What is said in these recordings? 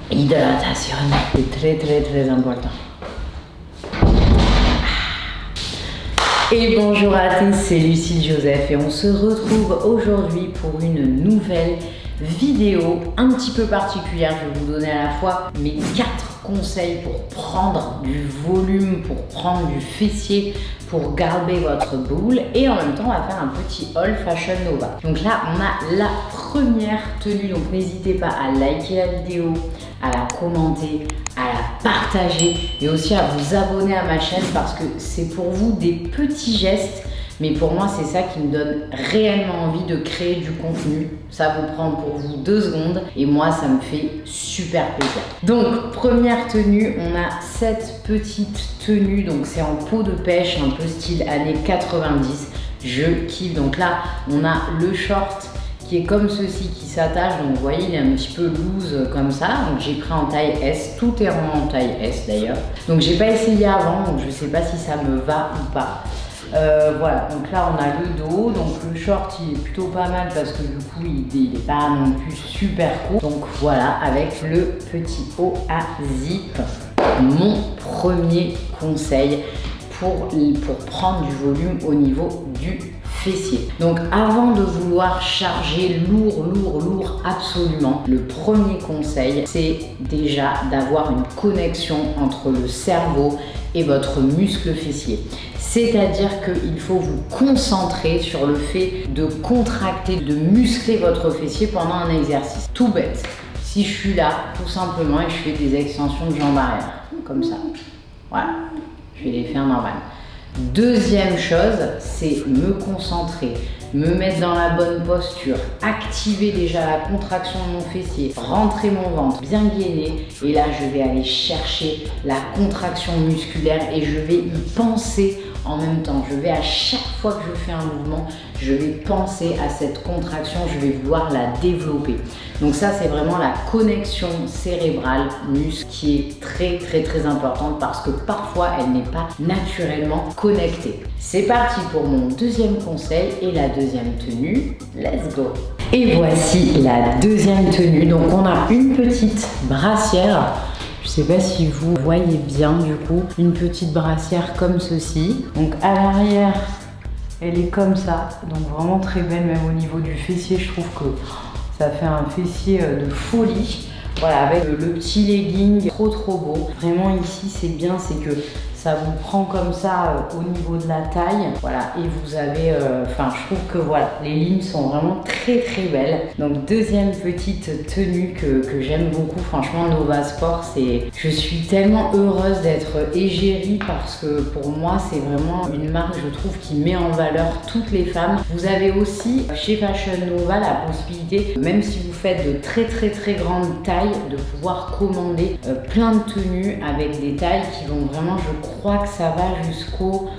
Hydratation, c'est très important. Et bonjour à tous, c'est Lucille Joseph et on se retrouve aujourd'hui pour une nouvelle vidéo un petit peu particulière. Je vais vous donner à la fois mes 4 conseils pour prendre du volume, pour prendre du fessier, pour garder votre boule, et en même temps on va faire un petit haul Fashion Nova. Donc là on a la première tenue, donc n'hésitez pas à liker la vidéo, à la commenter, à la partager et aussi à vous abonner à ma chaîne parce que c'est pour vous des petits gestes, mais pour moi c'est ça qui me donne réellement envie de créer du contenu. Ça vous prend pour vous 2 secondes et moi ça me fait super plaisir. Donc première tenue, on a cette petite tenue, donc c'est en peau de pêche, un peu style années 90. Je kiffe. Donc là on a le short qui est comme ceci, qui s'attache, donc vous voyez il est un petit peu loose comme ça, donc j'ai pris en taille S, tout est vraiment en taille S d'ailleurs, donc j'ai pas essayé avant, donc je sais pas si ça me va ou pas. Voilà, donc là on a le dos, donc le short il est plutôt pas mal parce que du coup il est pas non plus super court, donc voilà, avec le petit haut à zip, mon premier conseil pour prendre du volume au niveau du fessier. Donc avant de vouloir charger lourd absolument, le premier conseil c'est déjà d'avoir une connexion entre le cerveau et votre muscle fessier. C'est-à-dire qu'il faut vous concentrer sur le fait de contracter, de muscler votre fessier pendant un exercice. Tout bête. Si je suis là, tout simplement, et je fais des extensions de jambes arrière, comme ça. Voilà. Je vais les faire normal. Deuxième chose, c'est me concentrer, me mettre dans la bonne posture, activer déjà la contraction de mon fessier, rentrer mon ventre, bien gainer, et là je vais aller chercher la contraction musculaire et je vais y penser en même temps. Je vais à chaque fois que je fais un mouvement, je vais penser à cette contraction, je vais vouloir la développer. Donc ça c'est vraiment la connexion cérébrale muscle qui est très importante parce que parfois elle n'est pas naturellement connectée. C'est parti pour mon deuxième conseil et la deuxième tenue. Let's go! Et voici la deuxième tenue. Donc on a une petite brassière. Je sais pas si vous voyez bien du coup, une petite brassière comme ceci. Donc à l'arrière, elle est comme ça, donc vraiment très belle, même au niveau du fessier, je trouve que ça fait un fessier de folie. Voilà, avec le petit legging, trop beau. Vraiment ici, c'est bien, c'est que ça vous prend comme ça au niveau de la taille. Voilà, et vous avez, enfin, je trouve que voilà, les lignes sont vraiment très belles. Donc deuxième petite tenue que j'aime beaucoup, franchement, Nova Sport, je suis tellement heureuse d'être égérie parce que pour moi, c'est vraiment une marque, je trouve, qui met en valeur toutes les femmes. Vous avez aussi chez Fashion Nova la possibilité, même si vous faites de très grandes tailles, de pouvoir commander plein de tenues avec des tailles qui vont vraiment, je crois que ça va jusqu'au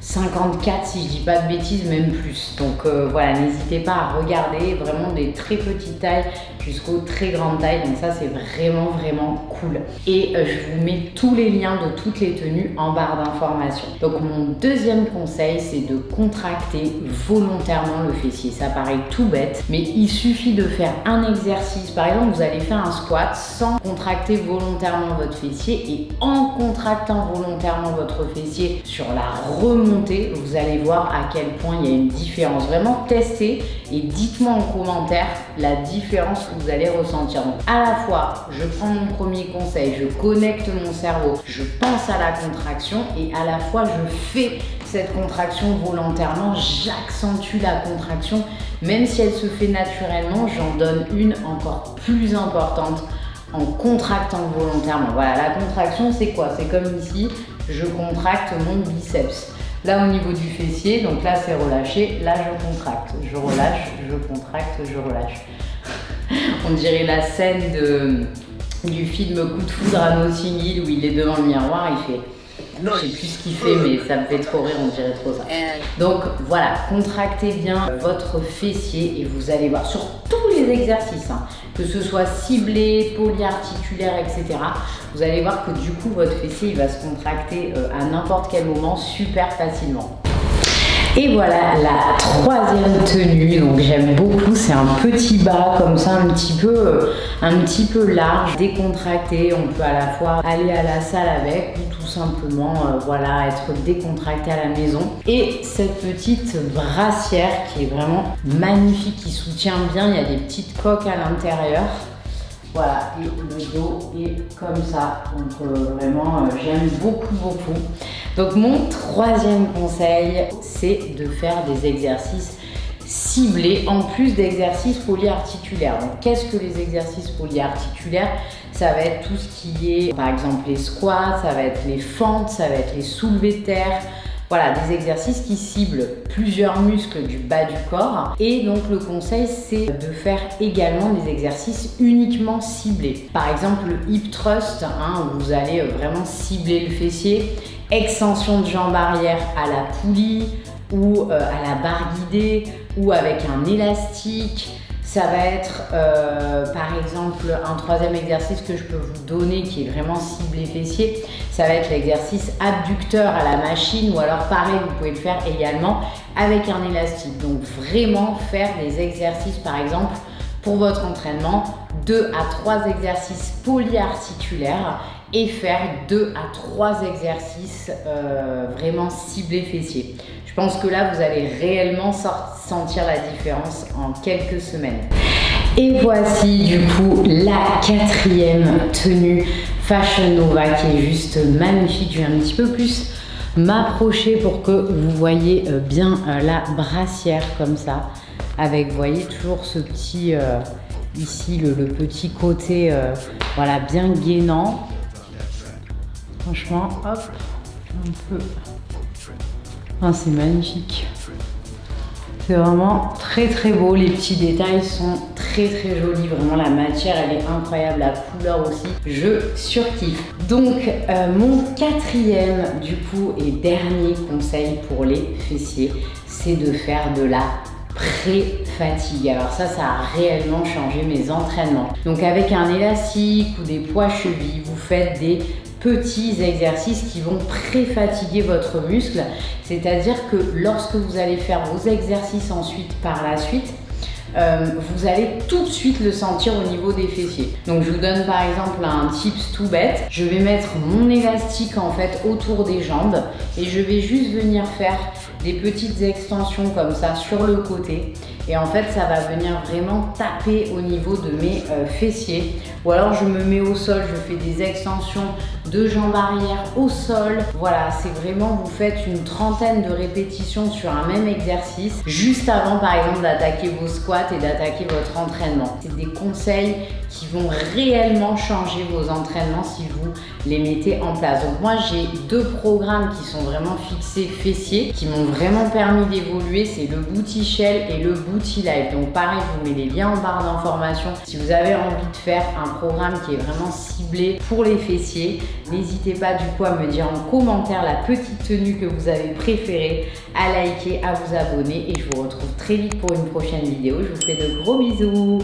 54 si je dis pas de bêtises, même plus. Donc voilà, n'hésitez pas à regarder vraiment des très petites tailles jusqu'aux très grandes tailles. Donc ça c'est vraiment cool. Et je vous mets tous les liens de toutes les tenues en barre d'informations. Donc mon deuxième conseil c'est de contracter volontairement le fessier. Ça paraît tout bête, mais il suffit de faire un exercice. Par exemple, vous allez faire un squat sans contracter volontairement votre fessier, et en contractant volontairement votre fessier sur la remontée, vous allez voir à quel point il y a une différence. Vraiment testez et dites-moi en commentaire la différence que vous allez ressentir. Donc à la fois, je prends mon premier conseil, je connecte mon cerveau, je pense à la contraction, et à la fois je fais cette contraction volontairement, j'accentue la contraction, même si elle se fait naturellement, j'en donne une encore plus importante en contractant volontairement. Voilà, la contraction c'est quoi? C'est comme ici, je contracte mon biceps. Là au niveau du fessier, donc là c'est relâché, là je contracte, je relâche, je contracte, je relâche. On dirait la scène du film Coup de foudre à Notting Hill où il est devant le miroir, il fait... Je sais plus ce qu'il fait, mais ça me fait trop rire, on dirait trop ça. Donc voilà, contractez bien votre fessier et vous allez voir sur tous les exercices, hein, que ce soit ciblé, polyarticulaire, etc. Vous allez voir que du coup votre fessier il va se contracter à n'importe quel moment super facilement. Et voilà la troisième tenue, donc j'aime beaucoup, c'est un petit bas comme ça, un petit peu large, décontracté. On peut à la fois aller à la salle avec ou tout simplement voilà, être décontracté à la maison. Et cette petite brassière qui est vraiment magnifique, qui soutient bien, il y a des petites coques à l'intérieur. Voilà, et le dos est comme ça, donc vraiment j'aime beaucoup. Donc mon troisième conseil, c'est de faire des exercices ciblés en plus d'exercices polyarticulaires. Donc qu'est-ce que les exercices polyarticulaires? Ça va être tout ce qui est par exemple les squats, ça va être les fentes, ça va être les soulevés de terre. Voilà, des exercices qui ciblent plusieurs muscles du bas du corps. Et donc le conseil, c'est de faire également des exercices uniquement ciblés. Par exemple, le hip thrust, où vous allez vraiment cibler le fessier. Extension de jambe arrière à la poulie ou à la barre guidée ou avec un élastique. Ça va être par exemple un troisième exercice que je peux vous donner qui est vraiment ciblé fessier. Ça va être l'exercice abducteur à la machine ou alors pareil, vous pouvez le faire également avec un élastique. Donc vraiment faire des exercices par exemple pour votre entraînement, 2 à 3 exercices polyarticulaires et faire 2 à 3 exercices vraiment ciblés fessiers. Je pense que là, vous allez réellement sentir la différence en quelques semaines. Et voici du coup la quatrième tenue Fashion Nova qui est juste magnifique. Je vais un petit peu plus m'approcher pour que vous voyez bien la brassière comme ça. Avec, vous voyez, toujours ce petit, ici, le petit côté, voilà, bien gainant. Franchement, hop, un peu. Ah, c'est magnifique. C'est vraiment très beau. Les petits détails sont très jolis. Vraiment, la matière, elle est incroyable. La couleur aussi, je surkiffe. Donc, mon quatrième, du coup, et dernier conseil pour les fessiers, c'est de faire de la pré-fatigue. Alors ça a réellement changé mes entraînements. Donc, avec un élastique ou des poids chevilles, vous faites des petits exercices qui vont pré-fatiguer votre muscle, c'est-à-dire que lorsque vous allez faire vos exercices ensuite par la suite, vous allez tout de suite le sentir au niveau des fessiers. Donc je vous donne par exemple un tips tout bête. Je vais mettre mon élastique en fait autour des jambes et je vais juste venir faire des petites extensions comme ça sur le côté. Et en fait, ça va venir vraiment taper au niveau de mes fessiers. Ou alors, je me mets au sol, je fais des extensions de jambes arrière au sol. Voilà, c'est vraiment, vous faites une trentaine de répétitions sur un même exercice, juste avant, par exemple, d'attaquer vos squats et d'attaquer votre entraînement. C'est des conseils qui vont réellement changer vos entraînements si vous les mettez en place. Donc moi, j'ai 2 programmes qui sont vraiment fixés fessiers, qui m'ont vraiment permis d'évoluer. C'est le Booty Shell et le Booty Life. Donc pareil, je vous mets les liens en barre d'informations. Si vous avez envie de faire un programme qui est vraiment ciblé pour les fessiers, n'hésitez pas du coup à me dire en commentaire la petite tenue que vous avez préférée, à liker, à vous abonner et je vous retrouve très vite pour une prochaine vidéo. Je vous fais de gros bisous.